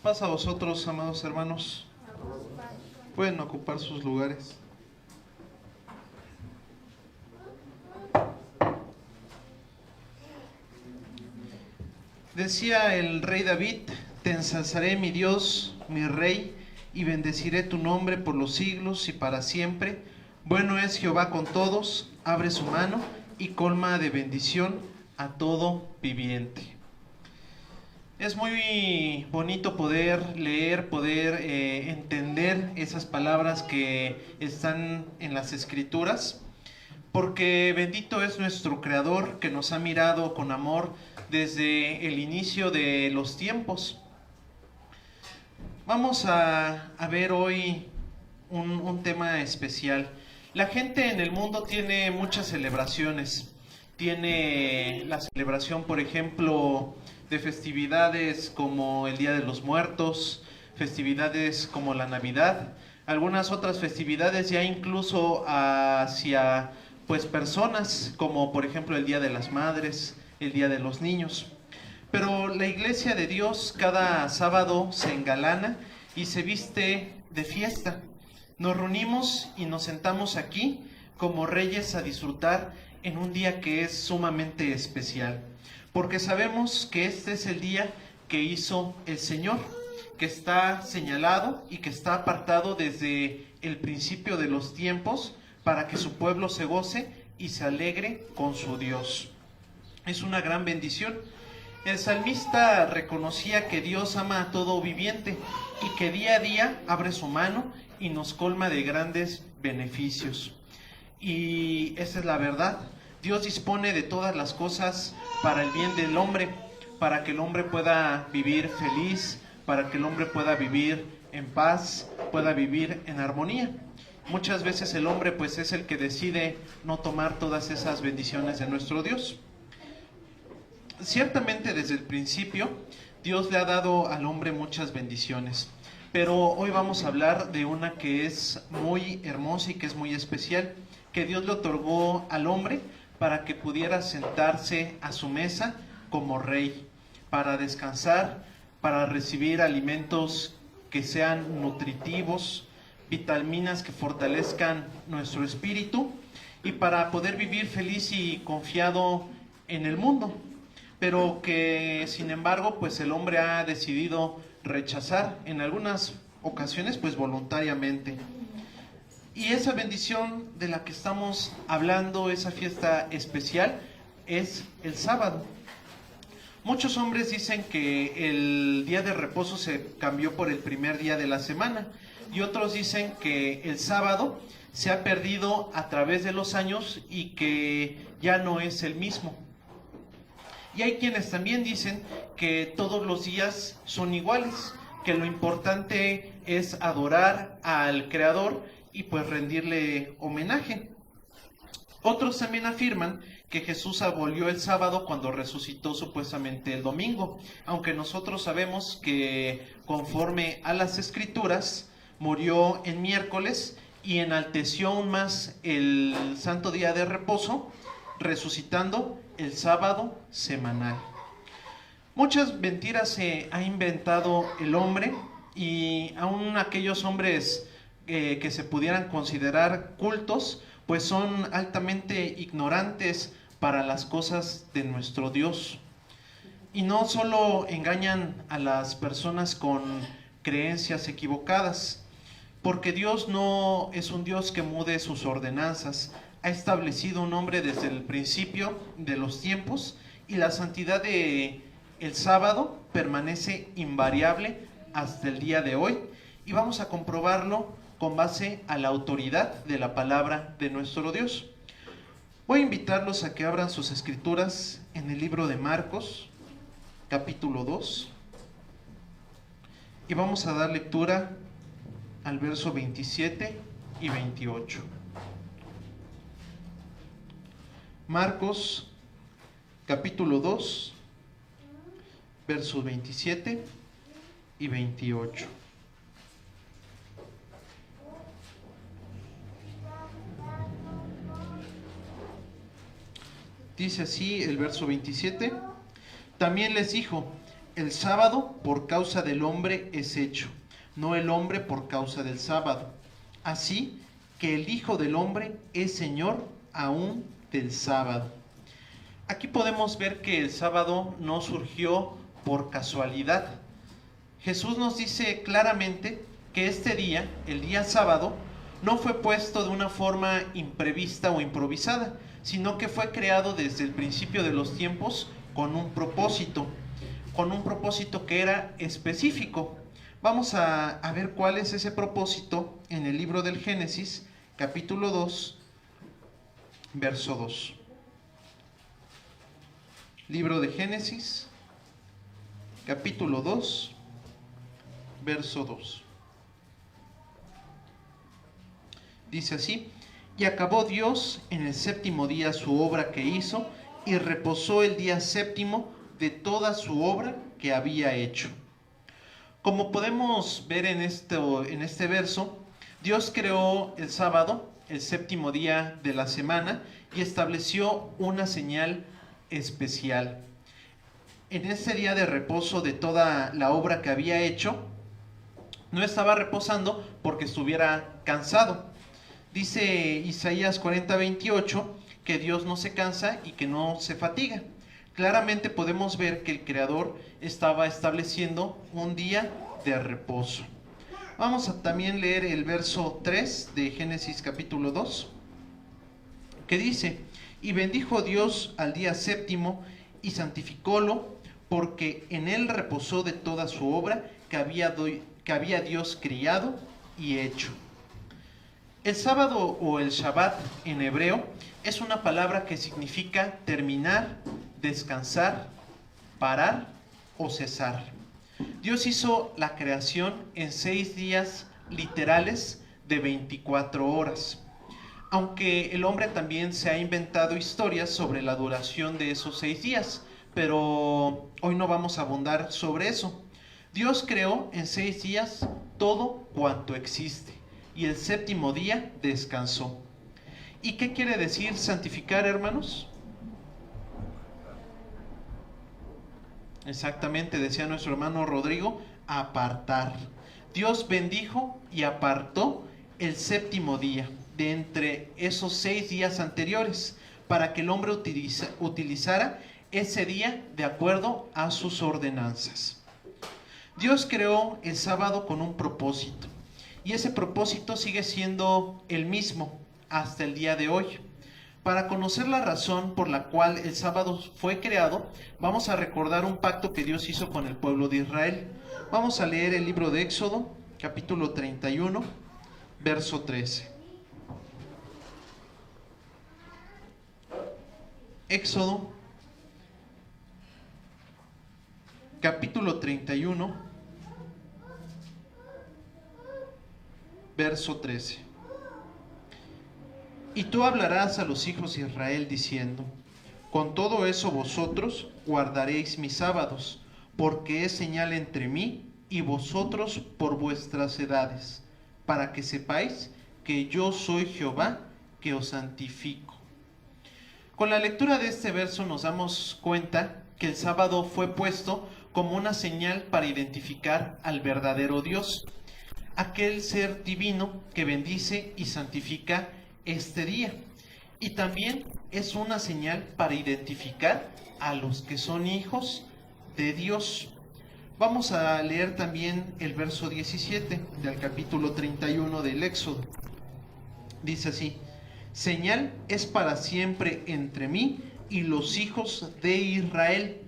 Paz a vosotros, amados hermanos. Pueden ocupar sus lugares. Decía el rey David: te ensalzaré, mi Dios, mi rey, y bendeciré tu nombre por los siglos y para siempre. Bueno es Jehová con todos, abre su mano y colma de bendición a todo viviente. Es muy bonito poder leer, poder entender esas palabras que están en las Escrituras, porque bendito es nuestro Creador, que nos ha mirado con amor desde el inicio de los tiempos. Vamos a ver hoy un tema especial. La gente en el mundo tiene muchas celebraciones. Tiene la celebración, por ejemplo, de festividades como el Día de los Muertos, festividades como la Navidad, algunas otras festividades ya incluso hacia pues personas como por ejemplo el Día de las Madres, el Día de los Niños. Pero la iglesia de Dios cada sábado se engalana y se viste de fiesta. Nos reunimos y nos sentamos aquí como reyes a disfrutar en un día que es sumamente especial, porque sabemos que este es el día que hizo el Señor, que está señalado y que está apartado desde el principio de los tiempos para que su pueblo se goce y se alegre con su Dios. Es una gran bendición. El salmista reconocía que Dios ama a todo viviente y que día a día abre su mano y nos colma de grandes beneficios. Y esa es la verdad. Dios dispone de todas las cosas para el bien del hombre, para que el hombre pueda vivir feliz, para que el hombre pueda vivir en paz, pueda vivir en armonía. Muchas veces el hombre pues es el que decide no tomar todas esas bendiciones de nuestro Dios. Ciertamente desde el principio Dios le ha dado al hombre muchas bendiciones, pero hoy vamos a hablar de una que es muy hermosa y que es muy especial, que Dios le otorgó al hombre para que pudiera sentarse a su mesa como rey, para descansar, para recibir alimentos que sean nutritivos, vitaminas que fortalezcan nuestro espíritu y para poder vivir feliz y confiado en el mundo, pero que sin embargo pues el hombre ha decidido rechazar en algunas ocasiones pues voluntariamente. Y esa bendición de la que estamos hablando, esa fiesta especial, es el sábado. Muchos hombres dicen que el día de reposo se cambió por el primer día de la semana, y otros dicen que el sábado se ha perdido a través de los años y que ya no es el mismo. Y hay quienes también dicen que todos los días son iguales, que lo importante es adorar al Creador y pues rendirle homenaje. Otros también afirman que Jesús abolió el sábado cuando resucitó supuestamente el domingo, aunque nosotros sabemos que conforme a las Escrituras murió en miércoles y enalteció aún más el santo día de reposo, resucitando el sábado semanal. Muchas mentiras se ha inventado el hombre, y aún aquellos hombres que se pudieran considerar cultos, pues son altamente ignorantes para las cosas de nuestro Dios. Y no solo engañan a las personas con creencias equivocadas, porque Dios no es un Dios que mude sus ordenanzas. Ha establecido un hombre desde el principio de los tiempos, y la santidad de el sábado permanece invariable hasta el día de hoy, y vamos a comprobarlo con base a la autoridad de la palabra de nuestro Dios. Voy a invitarlos a que abran sus escrituras en el libro de Marcos, capítulo 2, y vamos a dar lectura al verso 27 y 28. Marcos, capítulo 2, versos 27 y 28. Dice así el verso 27. También les dijo: el sábado por causa del hombre es hecho, no el hombre por causa del sábado. Así que el Hijo del Hombre es Señor aún del sábado. Aquí podemos ver que el sábado no surgió por casualidad. Jesús nos dice claramente que este día, el día sábado, no fue puesto de una forma imprevista o improvisada, sino que fue creado desde el principio de los tiempos con un propósito que era específico. Vamos a ver cuál es ese propósito en el libro del Génesis, capítulo 2, verso 2. Libro de Génesis, capítulo 2, verso 2. Dice así: y acabó Dios en el séptimo día su obra que hizo, y reposó el día séptimo de toda su obra que había hecho. Como podemos ver en este verso, Dios creó el sábado, el séptimo día de la semana, y estableció una señal especial. En ese día de reposo de toda la obra que había hecho, no estaba reposando porque estuviera cansado. Dice Isaías 40:28 que Dios no se cansa y que no se fatiga. Claramente podemos ver que el Creador estaba estableciendo un día de reposo. Vamos a también leer el verso 3 de Génesis capítulo 2, que dice: y bendijo Dios al día séptimo y santificólo, porque en él reposó de toda su obra que había Dios criado y hecho. El sábado o el Shabbat en hebreo es una palabra que significa terminar, descansar, parar o cesar. Dios hizo la creación en 6 días literales de 24 horas. Aunque el hombre también se ha inventado historias sobre la duración de esos 6 días, pero hoy no vamos a abundar sobre eso. Dios creó en 6 días todo cuanto existe, y el séptimo día descansó. ¿Y qué quiere decir santificar, hermanos? Exactamente, decía nuestro hermano Rodrigo, apartar. Dios bendijo y apartó el séptimo día de entre esos 6 días anteriores para que el hombre utilizara ese día de acuerdo a sus ordenanzas. Dios creó el sábado con un propósito, y ese propósito sigue siendo el mismo hasta el día de hoy. Para conocer la razón por la cual el sábado fue creado, vamos a recordar un pacto que Dios hizo con el pueblo de Israel. Vamos a leer el libro de Éxodo, capítulo 31, verso 13. Éxodo, capítulo 31, verso 13. Y tú hablarás a los hijos de Israel diciendo: con todo eso vosotros guardaréis mis sábados, porque es señal entre mí y vosotros por vuestras edades, para que sepáis que yo soy Jehová, que os santifico. Con la lectura de este verso nos damos cuenta que el sábado fue puesto como una señal para identificar al verdadero Dios, aquel ser divino que bendice y santifica este día. Y también es una señal para identificar a los que son hijos de Dios. Vamos a leer también el verso 17 del capítulo 31 del Éxodo. Dice así: señal es para siempre entre mí y los hijos de Israel,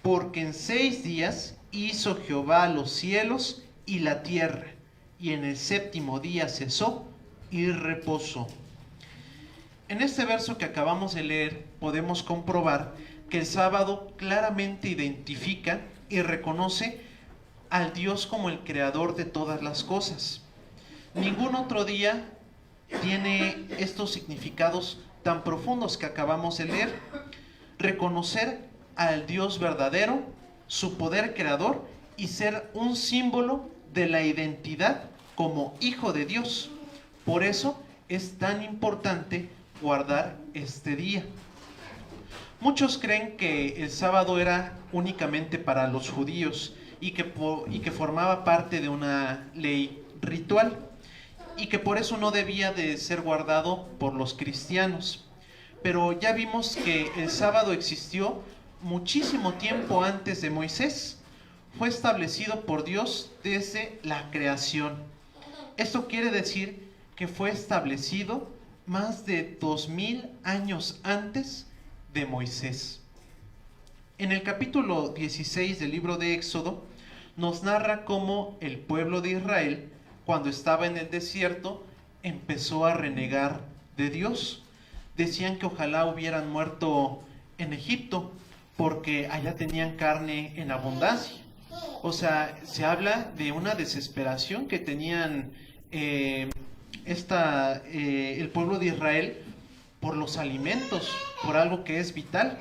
porque en 6 días hizo Jehová los cielos y la tierra, y en el séptimo día cesó y reposó. En este verso que acabamos de leer podemos comprobar que el sábado claramente identifica y reconoce al Dios como el creador de todas las cosas. Ningún otro día tiene estos significados tan profundos que acabamos de leer. Reconocer al Dios verdadero, su poder creador, y ser un símbolo de la identidad como hijo de Dios. Por eso es tan importante guardar este día. Muchos creen que el sábado era únicamente para los judíos y que formaba parte de una ley ritual y que por eso no debía de ser guardado por los cristianos. Pero ya vimos que el sábado existió muchísimo tiempo antes de Moisés. Fue establecido por Dios desde la creación. Esto quiere decir que fue establecido más de 2000 años antes de Moisés. En el capítulo 16 del libro de Éxodo nos narra cómo el pueblo de Israel, cuando estaba en el desierto, empezó a renegar de Dios. Decían que ojalá hubieran muerto en Egipto, porque allá tenían carne en abundancia. O sea, se habla de una desesperación que tenían el pueblo de Israel por los alimentos, por algo que es vital.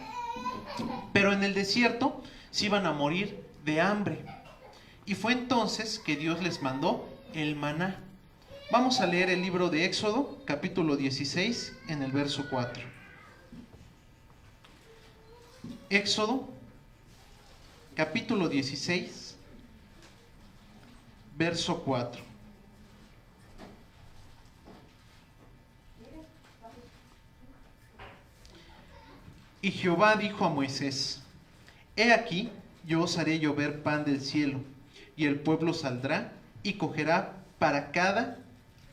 Pero en el desierto se iban a morir de hambre. Y fue entonces que Dios les mandó el maná. Vamos a leer el libro de Éxodo, capítulo 16, en el verso 4. Éxodo, capítulo 16, verso 4. Y Jehová dijo a Moisés: He aquí, yo os haré llover pan del cielo, y el pueblo saldrá y cogerá para cada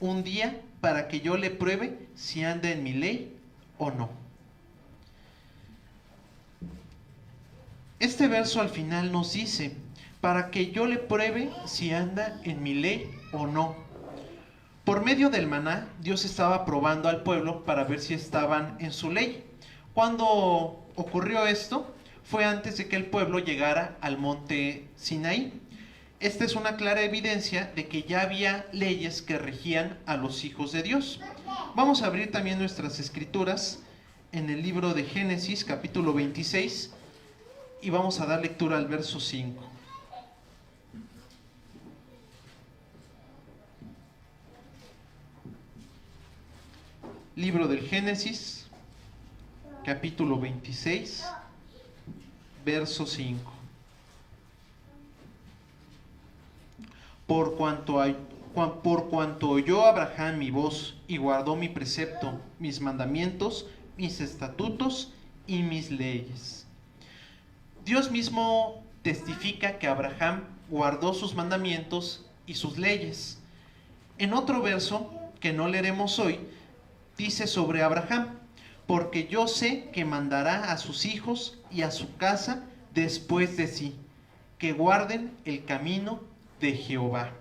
un día, para que yo le pruebe si anda en mi ley o no. Este verso al final nos dice, para que yo le pruebe si anda en mi ley o no. Por medio del maná, Dios estaba probando al pueblo para ver si estaban en su ley. Cuando ocurrió esto, fue antes de que el pueblo llegara al monte Sinaí. Esta es una clara evidencia de que ya había leyes que regían a los hijos de Dios. Vamos a abrir también nuestras escrituras en el libro de Génesis, capítulo 26, y vamos a dar lectura al verso 5. Libro del Génesis, capítulo 26, verso 5. Por cuanto oyó Abraham mi voz y guardó mi precepto, mis mandamientos, mis estatutos y mis leyes. Dios mismo testifica que Abraham guardó sus mandamientos y sus leyes. En otro verso, que no leeremos hoy, dice sobre Abraham: porque yo sé que mandará a sus hijos y a su casa después de sí, que guarden el camino de Jehová.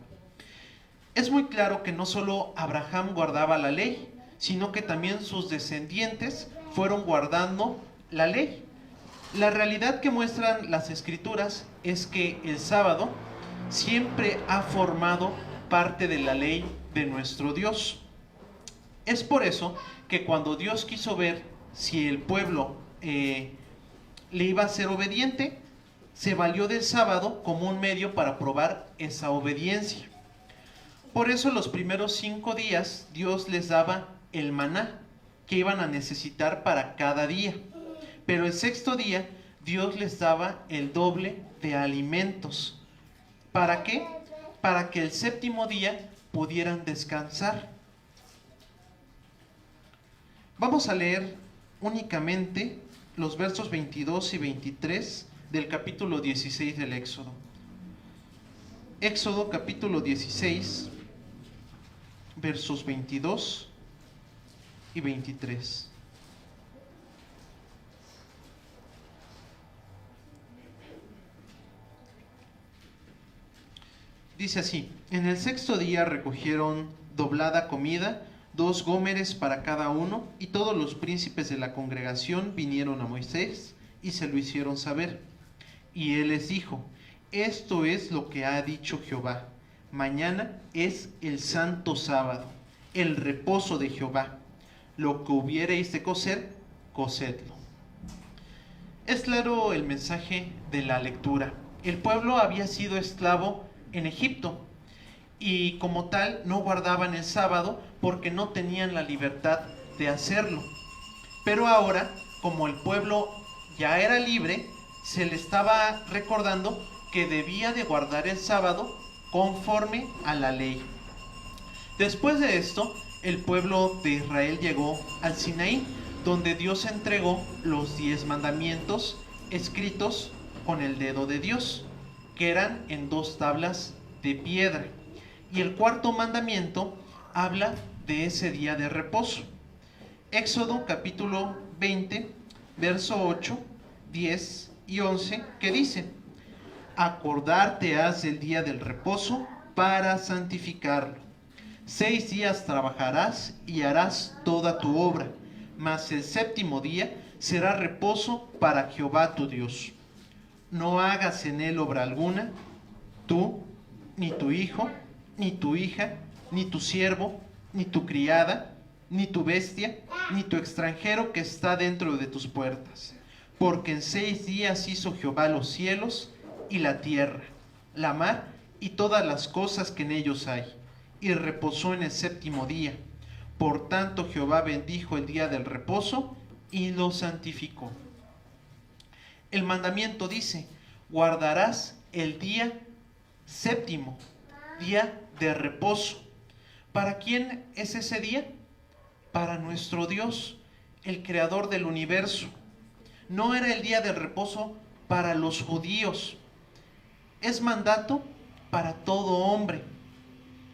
Es muy claro que no solo Abraham guardaba la ley, sino que también sus descendientes fueron guardando la ley. La realidad que muestran las escrituras es que el sábado siempre ha formado parte de la ley de nuestro Dios. Es por eso que cuando Dios quiso ver si el pueblo le iba a ser obediente, se valió del sábado como un medio para probar esa obediencia. Por eso los primeros 5 días Dios les daba el maná que iban a necesitar para cada día. Pero el 6º día Dios les daba el doble de alimentos. ¿Para qué? Para que el 7º día pudieran descansar. Vamos a leer únicamente los versos 22 y 23 del capítulo 16 del Éxodo. Éxodo capítulo 16, versos 22 y 23. Dice así: en el 6º día recogieron doblada comida, 2 gómeres para cada uno, y todos los príncipes de la congregación vinieron a Moisés y se lo hicieron saber. Y él les dijo: esto es lo que ha dicho Jehová: mañana es el santo sábado, el reposo de Jehová. Lo que hubiereis de cocer, cocedlo. Es claro el mensaje de la lectura. El pueblo había sido esclavo en Egipto y como tal no guardaban el sábado porque no tenían la libertad de hacerlo. Pero ahora, como el pueblo ya era libre, se le estaba recordando que debía de guardar el sábado conforme a la ley. Después de esto, el pueblo de Israel llegó al Sinaí, donde Dios entregó los 10 mandamientos escritos con el dedo de Dios, que eran en 2 tablas de piedra. Y el cuarto mandamiento habla de ese día de reposo. Éxodo capítulo 20, verso 8, 10 y 11, que dice: acordarte has del día del reposo para santificarlo. 6 días trabajarás y harás toda tu obra, mas el séptimo día será reposo para Jehová tu Dios. No hagas en él obra alguna, tú, ni tu hijo, ni tu hija, ni tu siervo, ni tu criada, ni tu bestia, ni tu extranjero que está dentro de tus puertas. Porque en 6 días hizo Jehová los cielos y la tierra, la mar y todas las cosas que en ellos hay, y reposó en el séptimo día. Por tanto Jehová bendijo el día del reposo y lo santificó. El mandamiento dice: guardarás el día séptimo, día de reposo. ¿Para quién es ese día? Para nuestro Dios, el creador del universo. No era el día del reposo para los judíos. Es mandato para todo hombre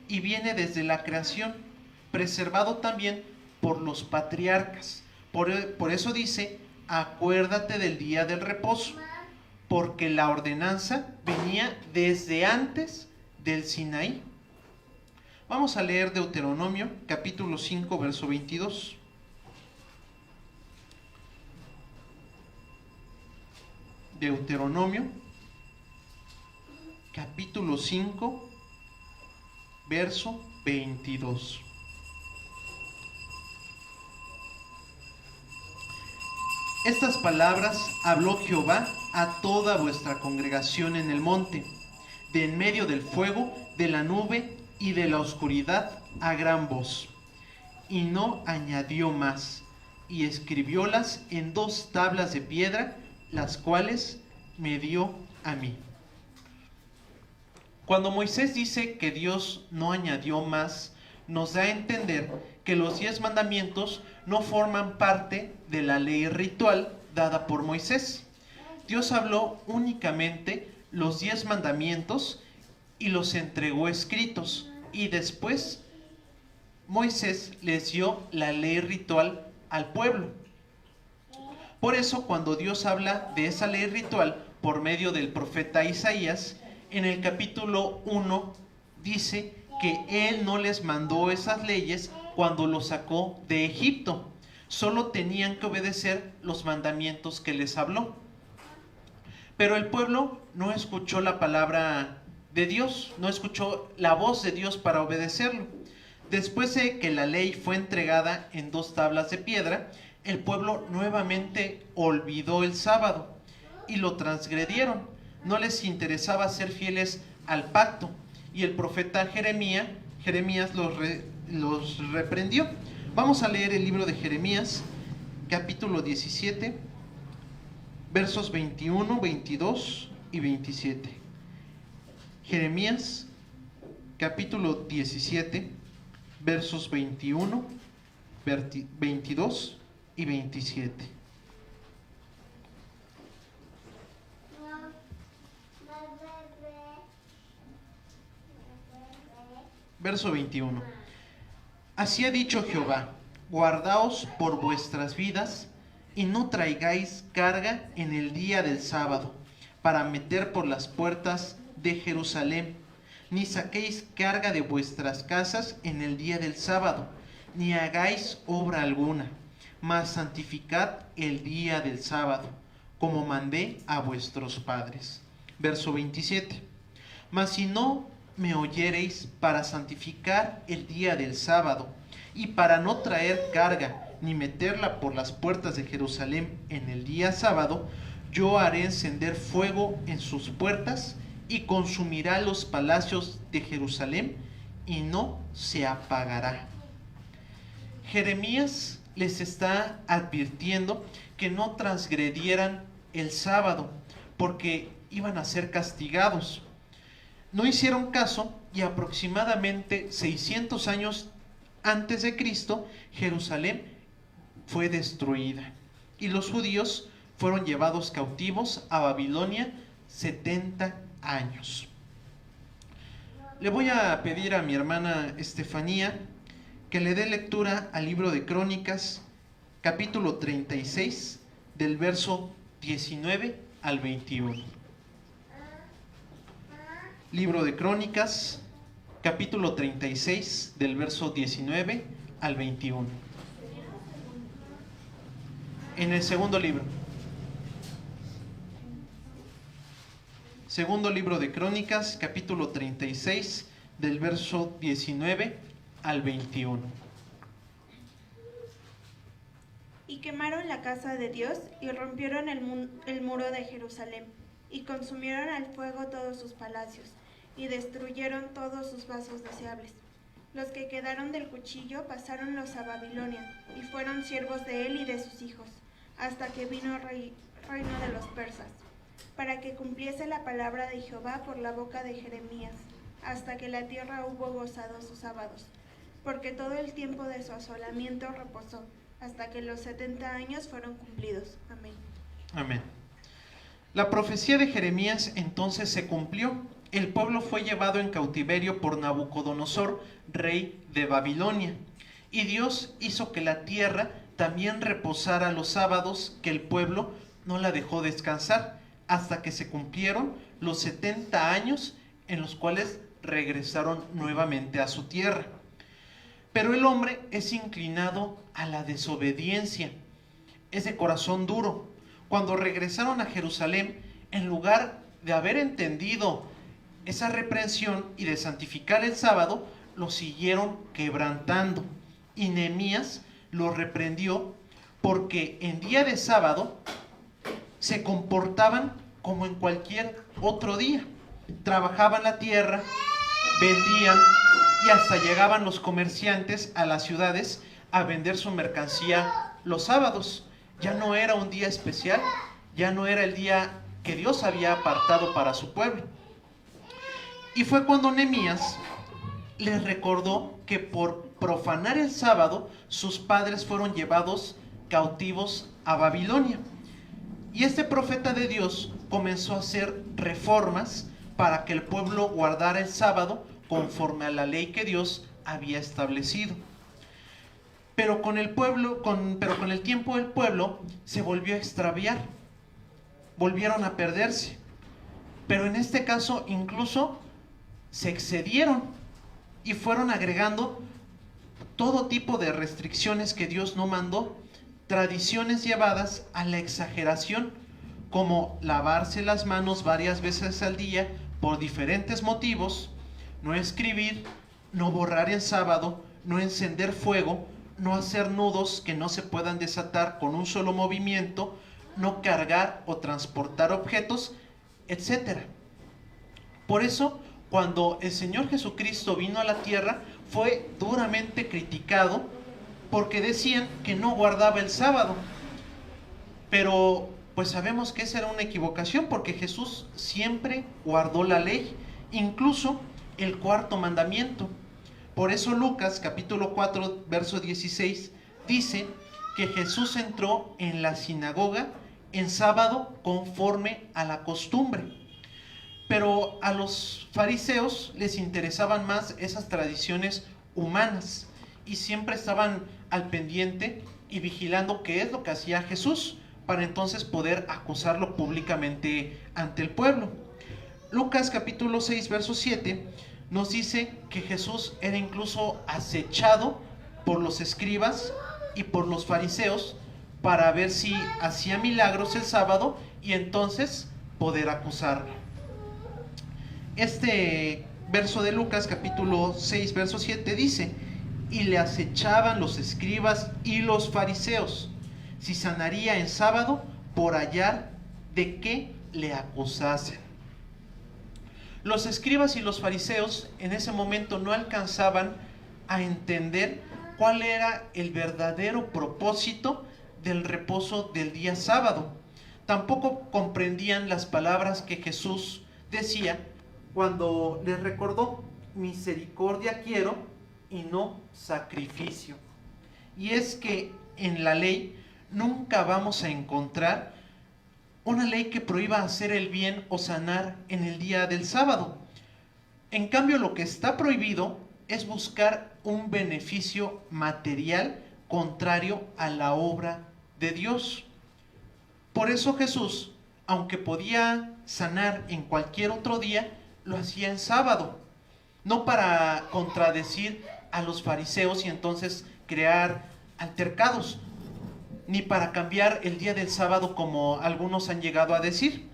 y viene desde la creación, preservado también por los patriarcas. Por eso dice: acuérdate del día del reposo, porque la ordenanza venía desde antes del Sinaí. Vamos a leer Deuteronomio capítulo 5, verso 22. Deuteronomio capítulo 5, verso 22. Estas palabras habló Jehová a toda vuestra congregación en el monte, de en medio del fuego, de la nube y de la oscuridad, a gran voz. Y no añadió más, y escribiólas en 2 tablas de piedra, las cuales me dio a mí. Cuando Moisés dice que Dios no añadió más, nos da a entender que los 10 mandamientos no forman parte de la ley ritual dada por Moisés. Dios habló únicamente los 10 mandamientos y los entregó escritos, y después Moisés les dio la ley ritual al pueblo. Por eso, cuando Dios habla de esa ley ritual por medio del profeta Isaías, en el capítulo 1 dice que Él no les mandó esas leyes cuando los sacó de Egipto. Solo tenían que obedecer los mandamientos que les habló. Pero el pueblo no escuchó la palabra de Dios, no escuchó la voz de Dios para obedecerlo. Después de que la ley fue entregada en 2 tablas de piedra, el pueblo nuevamente olvidó el sábado y lo transgredieron. No les interesaba ser fieles al pacto, y el profeta Jeremías los reprendió. Vamos a leer el libro de Jeremías, capítulo 17, versos 21, 22 y 27. Jeremías, capítulo 17, versos 21, 22 y 27. Verso 21. Así ha dicho Jehová: guardaos por vuestras vidas y no traigáis carga en el día del sábado para meter por las puertas de Jerusalén, ni saquéis carga de vuestras casas en el día del sábado, ni hagáis obra alguna, mas santificad el día del sábado, como mandé a vuestros padres. Verso 27. Mas si no me oyereis para santificar el día del sábado, y para no traer carga, ni meterla por las puertas de Jerusalén en el día sábado, yo haré encender fuego en sus puertas, y consumirá los palacios de Jerusalén, y no se apagará. Jeremías les está advirtiendo que no transgredieran el sábado, porque iban a ser castigados. No hicieron caso y aproximadamente 600 años antes de Cristo, Jerusalén fue destruida y los judíos fueron llevados cautivos a Babilonia 70 años. Le voy a pedir a mi hermana Estefanía que le dé lectura al libro de Crónicas, capítulo 36, del verso 19 al 21. Libro de Crónicas, capítulo 36, del verso 19 al 21. En el segundo libro. Segundo libro de Crónicas, capítulo 36, del verso 19 al 21. Y quemaron la casa de Dios y rompieron el muro de Jerusalén, y consumieron al fuego todos sus palacios, y destruyeron todos sus vasos deseables. Los que quedaron del cuchillo pasáronlos a Babilonia, y fueron siervos de él y de sus hijos, hasta que vino el reino de los persas, para que cumpliese la palabra de Jehová por la boca de Jeremías, hasta que la tierra hubo gozado sus sábados, porque todo el tiempo de su asolamiento reposó, hasta que los 70 años fueron cumplidos. Amén. Amén. La profecía de Jeremías entonces se cumplió. El pueblo fue llevado en cautiverio por Nabucodonosor, rey de Babilonia, y Dios hizo que la tierra también reposara los sábados, que el pueblo no la dejó descansar, hasta que se cumplieron los 70 años en los cuales regresaron nuevamente a su tierra. Pero el hombre es inclinado a la desobediencia, es de corazón duro. Cuando regresaron a Jerusalén, en lugar de haber entendido esa reprensión y de santificar el sábado, lo siguieron quebrantando. Y Nehemías lo reprendió porque en día de sábado se comportaban como en cualquier otro día. Trabajaban la tierra, vendían y hasta llegaban los comerciantes a las ciudades a vender su mercancía los sábados. Ya no era un día especial, ya no era el día que Dios había apartado para su pueblo. Y fue cuando Nehemías les recordó que por profanar el sábado sus padres fueron llevados cautivos a Babilonia. Y este profeta de Dios comenzó a hacer reformas para que el pueblo guardara el sábado conforme a la ley que Dios había establecido. Pero con el tiempo el pueblo se volvió a extraviar, volvieron a perderse. Pero en este caso incluso se excedieron y fueron agregando todo tipo de restricciones que Dios no mandó, tradiciones llevadas a la exageración, como lavarse las manos varias veces al día por diferentes motivos, no escribir, no borrar el sábado, no encender fuego, no hacer nudos que no se puedan desatar con un solo movimiento, no cargar o transportar objetos, etc. Por eso, cuando el Señor Jesucristo vino a la tierra, fue duramente criticado porque decían que no guardaba el sábado. Pero pues sabemos que esa era una equivocación, porque Jesús siempre guardó la ley, incluso el cuarto mandamiento. Por eso Lucas capítulo 4 verso 16 dice que Jesús entró en la sinagoga en sábado conforme a la costumbre. Pero a los fariseos les interesaban más esas tradiciones humanas y siempre estaban al pendiente y vigilando qué es lo que hacía Jesús, para entonces poder acusarlo públicamente ante el pueblo. Lucas capítulo 6 verso 7 nos dice que Jesús era incluso acechado por los escribas y por los fariseos para ver si hacía milagros el sábado y entonces poder acusarlo. Este verso de Lucas capítulo 6 verso 7 dice: y le acechaban los escribas y los fariseos si sanaría en sábado, por hallar de qué le acusasen. Los escribas y los fariseos en ese momento no alcanzaban a entender cuál era el verdadero propósito del reposo del día sábado. Tampoco comprendían las palabras que Jesús decía cuando les recordó: misericordia quiero y no sacrificio. Y es que en la ley nunca vamos a encontrar una ley que prohíba hacer el bien o sanar en el día del sábado. En cambio, lo que está prohibido es buscar un beneficio material contrario a la obra de Dios. Por eso Jesús, aunque podía sanar en cualquier otro día, lo hacía en sábado, no para contradecir a los fariseos y entonces crear altercados, ni para cambiar el día del sábado como algunos han llegado a decir.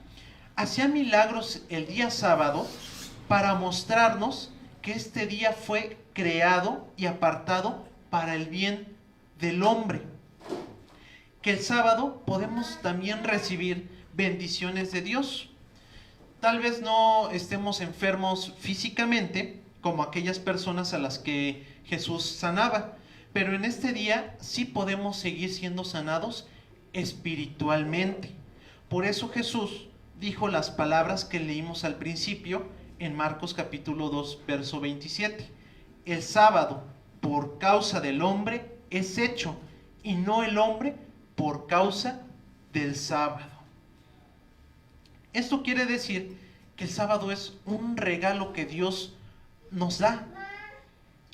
Hacía milagros el día sábado para mostrarnos que este día fue creado y apartado para el bien del hombre. Que el sábado podemos también recibir bendiciones de Dios. Tal vez no estemos enfermos físicamente como aquellas personas a las que Jesús sanaba, pero en este día sí podemos seguir siendo sanados espiritualmente. Por eso Jesús dijo las palabras que leímos al principio en Marcos capítulo 2, verso 27. El sábado, por causa del hombre, es hecho, y no el hombre por causa del sábado. Esto quiere decir que el sábado es un regalo que Dios nos da.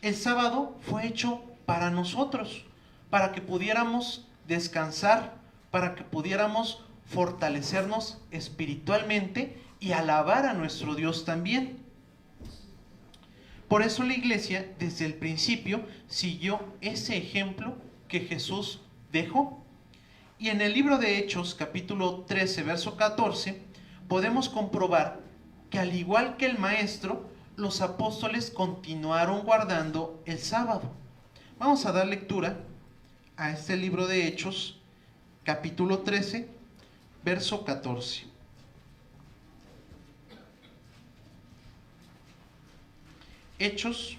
El sábado fue hecho para nosotros, para que pudiéramos descansar, para que pudiéramos fortalecernos espiritualmente y alabar a nuestro Dios también. Por eso la iglesia desde el principio siguió ese ejemplo que Jesús dejó. Y en el libro de Hechos, capítulo 13, verso 14, podemos comprobar que al igual que el Maestro, los apóstoles continuaron guardando el sábado. Vamos a dar lectura a este libro de Hechos, capítulo 13, verso 14. Hechos,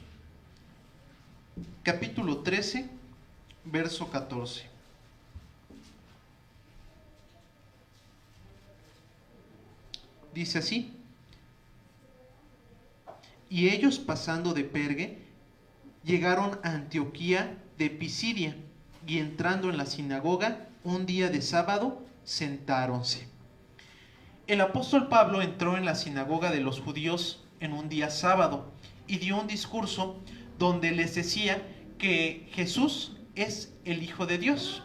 capítulo 13, verso 14. Dice así: y ellos, pasando de Perge, llegaron a Antioquía de Pisidia, y entrando en la sinagoga un día de sábado, sentáronse. El apóstol Pablo entró en la sinagoga de los judíos en un día sábado y dio un discurso donde les decía que Jesús es el Hijo de Dios.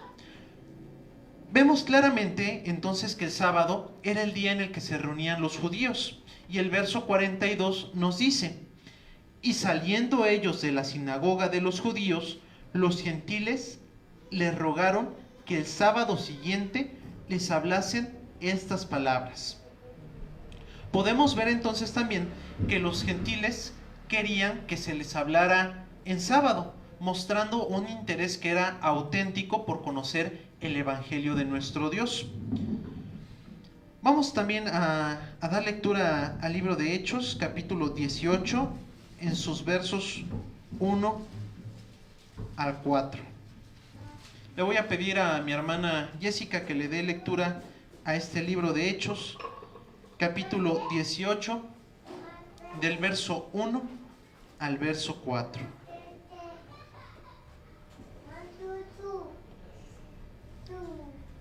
Vemos claramente entonces que el sábado era el día en el que se reunían los judíos, y el verso 42 nos dice: y saliendo ellos de la sinagoga de los judíos, los gentiles les rogaron que el sábado siguiente les hablasen estas palabras. Podemos ver entonces también que los gentiles querían que se les hablara en sábado, mostrando un interés que era auténtico por conocer el evangelio de nuestro Dios. Vamos también a dar lectura al libro de Hechos, capítulo 18, en sus versos 1 al 4. Le voy a pedir a mi hermana Jessica que le dé lectura a este libro de Hechos, capítulo 18, del verso 1 al verso 4.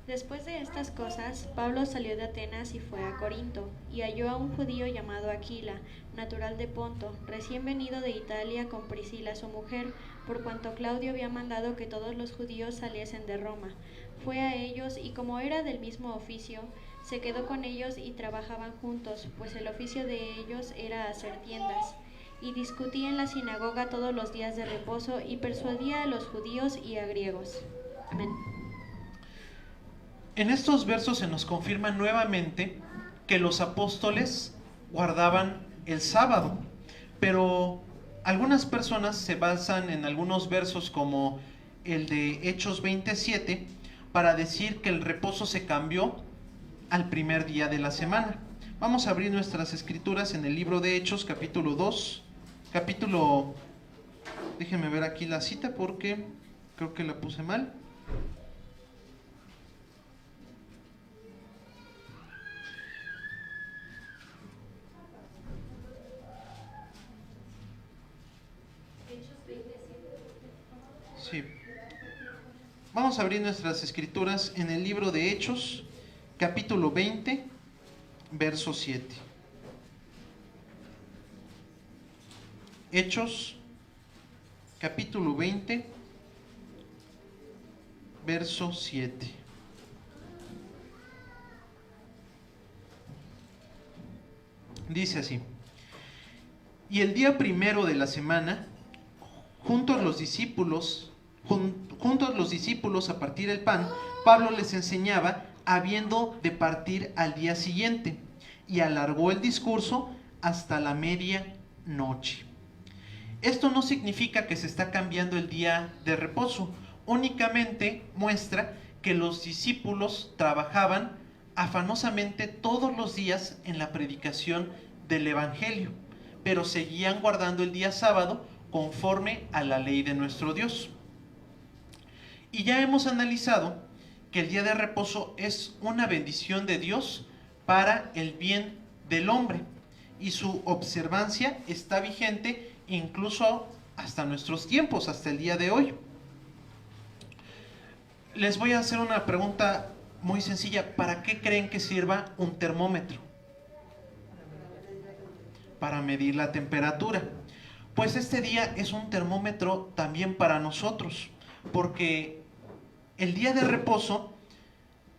Después de estas cosas, Pablo salió de Atenas y fue a Corinto, y halló a un judío llamado Aquila, natural de Ponto, recién venido de Italia con Priscila su mujer, por cuanto Claudio había mandado que todos los judíos saliesen de Roma. Fue a ellos, y como era del mismo oficio, se quedó con ellos y trabajaban juntos, pues el oficio de ellos era hacer tiendas. Y discutía en la sinagoga todos los días de reposo, y persuadía a los judíos y a griegos. Amén. En estos versos se nos confirma nuevamente que los apóstoles guardaban el sábado, pero algunas personas se basan en algunos versos como el de Hechos 27 para decir que el reposo se cambió al primer día de la semana. Vamos a abrir nuestras escrituras en el libro de Hechos, capítulo 2, déjenme ver aquí la cita porque creo que la puse mal. Sí. Vamos a abrir nuestras escrituras en el libro de Hechos, capítulo 20, verso 7. Hechos, capítulo 20, verso 7. Dice así: y el día primero de la semana, juntos los discípulos a partir el pan, Pablo les enseñaba, habiendo de partir al día siguiente, y alargó el discurso hasta la medianoche. Esto no significa que se está cambiando el día de reposo, únicamente muestra que los discípulos trabajaban afanosamente todos los días en la predicación del Evangelio, pero seguían guardando el día sábado conforme a la ley de nuestro Dios. Y ya hemos analizado que el día de reposo es una bendición de Dios para el bien del hombre, y su observancia está vigente incluso hasta nuestros tiempos, hasta el día de hoy. Les voy a hacer una pregunta muy sencilla. ¿Para qué creen que sirva un termómetro? Para medir la temperatura. Pues este día es un termómetro también para nosotros, porque el día de reposo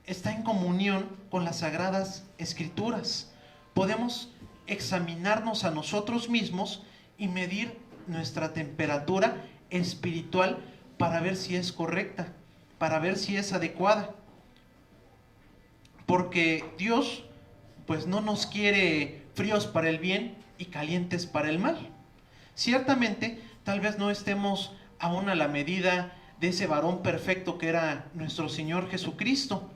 está en comunión con las Sagradas Escrituras. Podemos examinarnos a nosotros mismos y medir nuestra temperatura espiritual para ver si es correcta, para ver si es adecuada. Porque Dios pues no nos quiere fríos para el bien y calientes para el mal. Ciertamente, tal vez no estemos aún a la medida de ese varón perfecto que era nuestro Señor Jesucristo,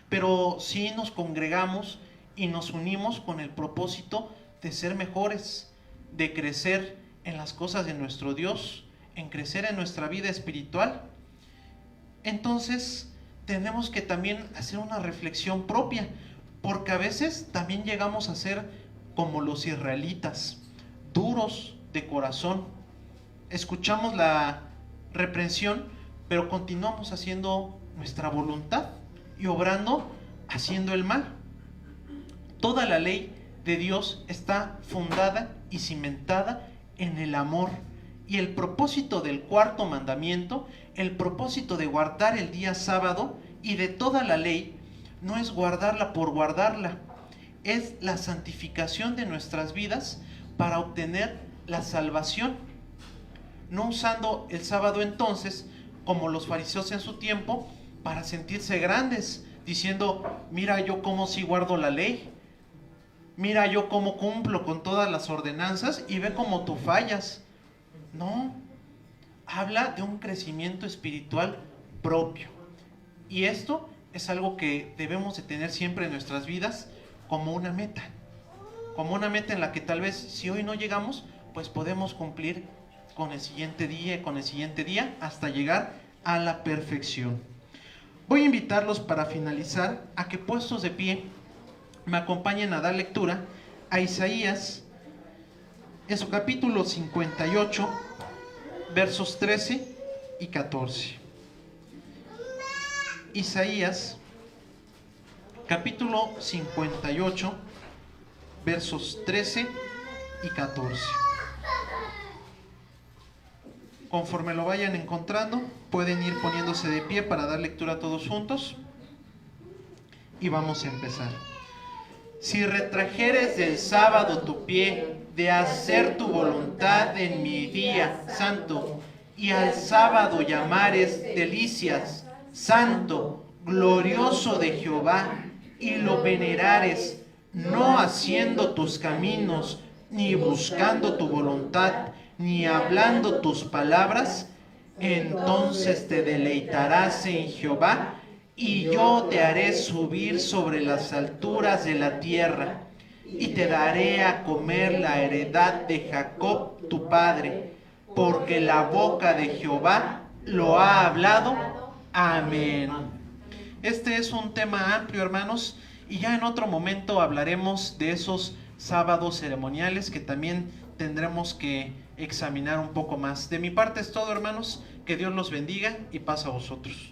pero sí nos congregamos y nos unimos con el propósito de ser mejores, de crecer en las cosas de nuestro Dios, en crecer en nuestra vida espiritual. Entonces tenemos que también hacer una reflexión propia, porque a veces también llegamos a ser como los israelitas, duros de corazón. Escuchamos la reprensión, pero continuamos haciendo nuestra voluntad y obrando haciendo el mal. Toda la ley de Dios está fundada y cimentada en el amor, y el propósito del cuarto mandamiento, el propósito de guardar el día sábado y de toda la ley, no es guardarla por guardarla, es la santificación de nuestras vidas para obtener la salvación. No usando el sábado entonces, como los fariseos en su tiempo, para sentirse grandes, diciendo: mira yo cómo sí guardo la ley, mira yo cómo cumplo con todas las ordenanzas, y ve cómo tú fallas. No, habla de un crecimiento espiritual propio, y esto es algo que debemos de tener siempre en nuestras vidas como una meta en la que tal vez si hoy no llegamos, pues podemos cumplir con el siguiente día, hasta llegar a la perfección. Voy a invitarlos para finalizar a que, puestos de pie, me acompañen a dar lectura a Isaías en su capítulo 58, versos 13 y 14. Isaías, capítulo 58, versos 13 y 14. Conforme lo vayan encontrando, pueden ir poniéndose de pie para dar lectura todos juntos. Y vamos a empezar. Si retrajeres del sábado tu pie de hacer tu voluntad en mi día santo, y al sábado llamares delicias, santo, glorioso de Jehová, y lo venerares, no haciendo tus caminos, ni buscando tu voluntad, ni hablando tus palabras, entonces te deleitarás en Jehová, y yo te haré subir sobre las alturas de la tierra, y te daré a comer la heredad de Jacob tu padre, porque la boca de Jehová lo ha hablado. Amén. Este es un tema amplio, hermanos, y ya en otro momento hablaremos de esos sábados ceremoniales que también tendremos que examinar un poco más. De mi parte es todo, hermanos. Que Dios los bendiga y paz a vosotros.